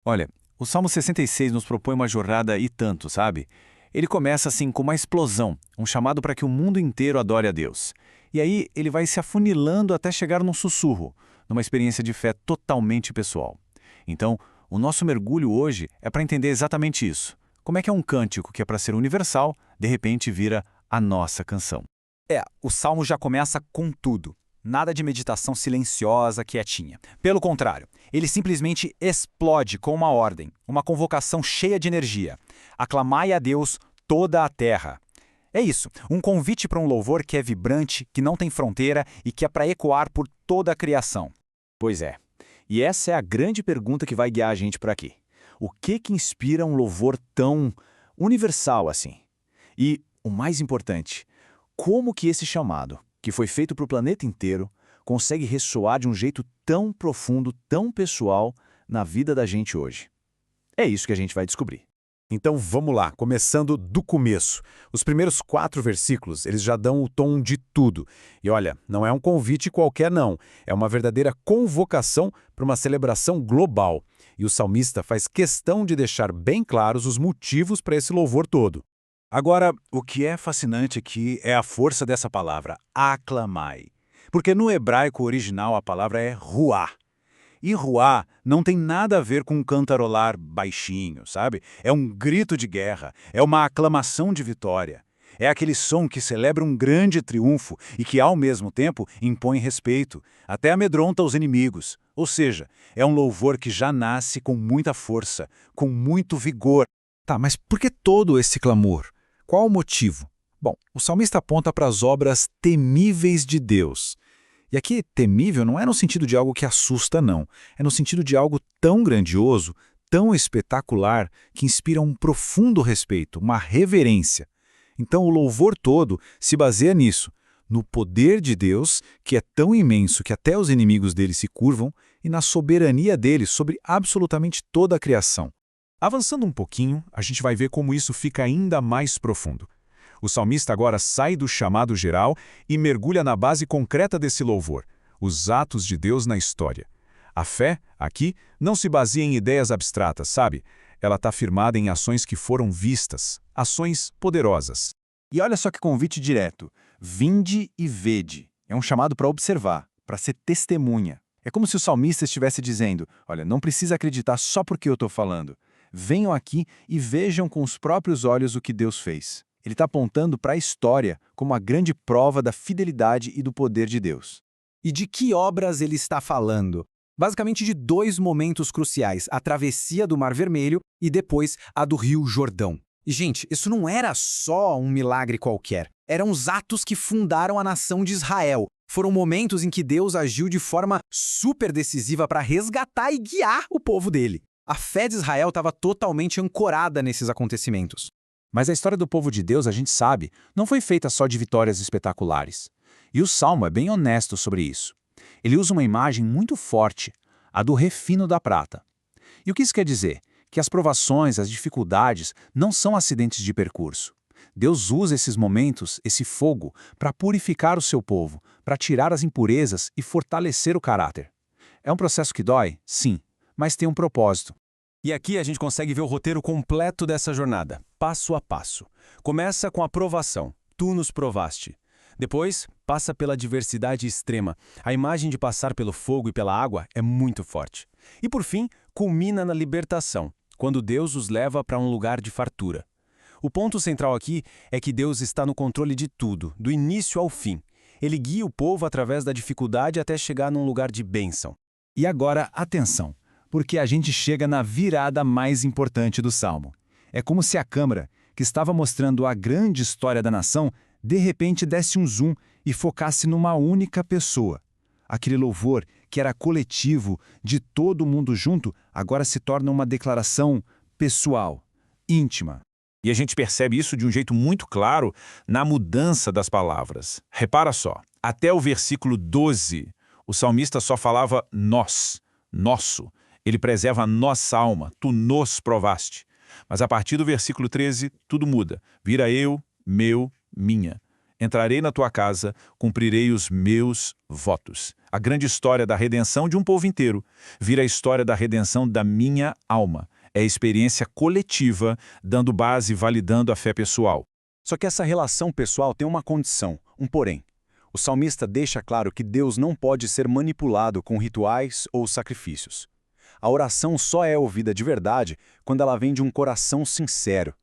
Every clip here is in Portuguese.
Olha, o Salmo 66 nos propõe uma jornada e tanto, sabe? Ele começa assim com uma explosão, um chamado para que o mundo inteiro adore a Deus. E aí ele vai se afunilando até chegar num sussurro, numa experiência de fé totalmente pessoal. Então, o nosso mergulho hoje é para entender exatamente isso. Como é que é um cântico que é para ser universal, de repente vira a nossa canção. O Salmo já começa com tudo. Nada de meditação silenciosa, quietinha. Pelo contrário, ele simplesmente explode com uma ordem, uma convocação cheia de energia. Aclamai a Deus toda a terra. É isso, um convite para um louvor que é vibrante, que não tem fronteira e que é para ecoar por toda a criação. Pois é. E essa é a grande pergunta que vai guiar a gente por aqui. O que inspira um louvor tão universal assim? E, o mais importante, como que esse chamado, que foi feito para o planeta inteiro, consegue ressoar de um jeito tão profundo, tão pessoal na vida da gente hoje? É isso que a gente vai descobrir. Então vamos lá, começando do começo. Os primeiros 4 versículos, eles já dão o tom de tudo. E olha, não é um convite qualquer não, é uma verdadeira convocação para uma celebração global. E o salmista faz questão de deixar bem claros os motivos para esse louvor todo. Agora, o que é fascinante aqui é a força dessa palavra, aclamai. Porque no hebraico original a palavra é ruá. E ruá não tem nada a ver com cantarolar baixinho, sabe? É um grito de guerra, é uma aclamação de vitória. É aquele som que celebra um grande triunfo e que, ao mesmo tempo, impõe respeito, até amedronta os inimigos. Ou seja, é um louvor que já nasce com muita força, com muito vigor. Tá, mas por que todo esse clamor? Qual o motivo? Bom, o salmista aponta para as obras temíveis de Deus. E aqui, temível não é no sentido de algo que assusta, não. É no sentido de algo tão grandioso, tão espetacular, que inspira um profundo respeito, uma reverência. Então, o louvor todo se baseia nisso, no poder de Deus, que é tão imenso que até os inimigos dele se curvam, e na soberania dele sobre absolutamente toda a criação. Avançando um pouquinho, a gente vai ver como isso fica ainda mais profundo. O salmista agora sai do chamado geral e mergulha na base concreta desse louvor, os atos de Deus na história. A fé, aqui, não se baseia em ideias abstratas, sabe? Ela está firmada em ações que foram vistas, ações poderosas. E olha só que convite direto. Vinde e vede. É um chamado para observar, para ser testemunha. É como se o salmista estivesse dizendo, olha, não precisa acreditar só porque eu estou falando. Venham aqui e vejam com os próprios olhos o que Deus fez. Ele está apontando para a história como a grande prova da fidelidade e do poder de Deus. E de que obras ele está falando? Basicamente de 2 momentos cruciais, a travessia do Mar Vermelho e depois a do Rio Jordão. E, gente, isso não era só um milagre qualquer. Eram os atos que fundaram a nação de Israel. Foram momentos em que Deus agiu de forma super decisiva para resgatar e guiar o povo dele. A fé de Israel estava totalmente ancorada nesses acontecimentos. Mas a história do povo de Deus, a gente sabe, não foi feita só de vitórias espetaculares. E o Salmo é bem honesto sobre isso. Ele usa uma imagem muito forte, a do refino da prata. E o que isso quer dizer? Que as provações, as dificuldades, não são acidentes de percurso. Deus usa esses momentos, esse fogo, para purificar o seu povo, para tirar as impurezas e fortalecer o caráter. É um processo que dói? Sim, mas tem um propósito. E aqui a gente consegue ver o roteiro completo dessa jornada, passo a passo. Começa com a provação, tu nos provaste. Depois, passa pela adversidade extrema. A imagem de passar pelo fogo e pela água é muito forte. E por fim, culmina na libertação, quando Deus os leva para um lugar de fartura. O ponto central aqui é que Deus está no controle de tudo, do início ao fim. Ele guia o povo através da dificuldade até chegar num lugar de bênção. E agora, atenção, porque a gente chega na virada mais importante do Salmo. É como se a câmera, que estava mostrando a grande história da nação, de repente desse um zoom e focasse numa única pessoa. Aquele louvor, que era coletivo, de todo mundo junto, agora se torna uma declaração pessoal, íntima. E a gente percebe isso de um jeito muito claro na mudança das palavras. Repara só, até o versículo 12, o salmista só falava nós, nosso. Ele preserva a nossa alma, tu nos provaste. Mas a partir do versículo 13, tudo muda. Vira eu, meu, minha. Entrarei na tua casa, cumprirei os meus votos. A grande história da redenção de um povo inteiro vira a história da redenção da minha alma. É a experiência coletiva, dando base e validando a fé pessoal. Só que essa relação pessoal tem uma condição, um porém. O salmista deixa claro que Deus não pode ser manipulado com rituais ou sacrifícios. A oração só é ouvida de verdade quando ela vem de um coração sincero.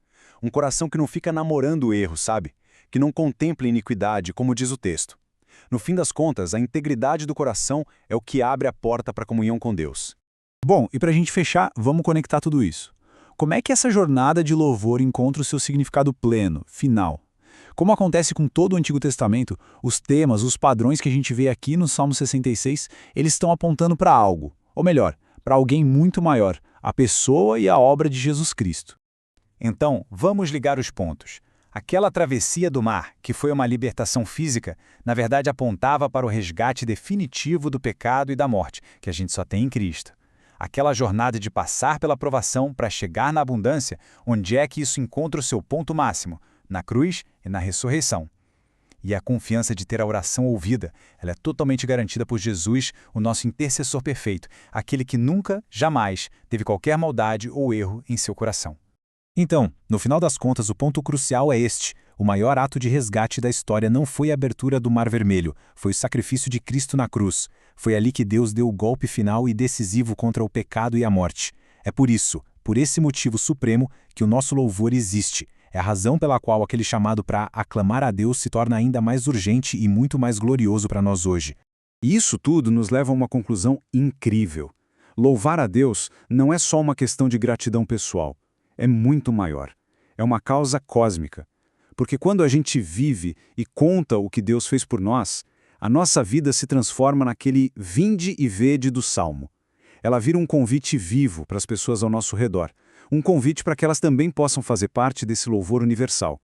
Um coração que não fica namorando o erro, sabe? Que não contempla iniquidade, como diz o texto. No fim das contas, a integridade do coração é o que abre a porta para a comunhão com Deus. Bom, e para a gente fechar, vamos conectar tudo isso. Como é que essa jornada de louvor encontra o seu significado pleno, final? Como acontece com todo o Antigo Testamento, os temas, os padrões que a gente vê aqui no Salmo 66, eles estão apontando para algo, ou melhor, para alguém muito maior, a pessoa e a obra de Jesus Cristo. Então, vamos ligar os pontos. Aquela travessia do mar, que foi uma libertação física, na verdade apontava para o resgate definitivo do pecado e da morte, que a gente só tem em Cristo. Aquela jornada de passar pela provação para chegar na abundância, onde é que isso encontra o seu ponto máximo? Na cruz e na ressurreição. E a confiança de ter a oração ouvida, ela é totalmente garantida por Jesus, o nosso intercessor perfeito, aquele que nunca, jamais, teve qualquer maldade ou erro em seu coração. Então, no final das contas, o ponto crucial é este. O maior ato de resgate da história não foi a abertura do Mar Vermelho, foi o sacrifício de Cristo na cruz. Foi ali que Deus deu o golpe final e decisivo contra o pecado e a morte. É por isso, por esse motivo supremo, que o nosso louvor existe. É a razão pela qual aquele chamado para aclamar a Deus se torna ainda mais urgente e muito mais glorioso para nós hoje. E isso tudo nos leva a uma conclusão incrível. Louvar a Deus não é só uma questão de gratidão pessoal. É muito maior. É uma causa cósmica. Porque quando a gente vive e conta o que Deus fez por nós, a nossa vida se transforma naquele vinde e vede do Salmo. Ela vira um convite vivo para as pessoas ao nosso redor. Um convite para que elas também possam fazer parte desse louvor universal.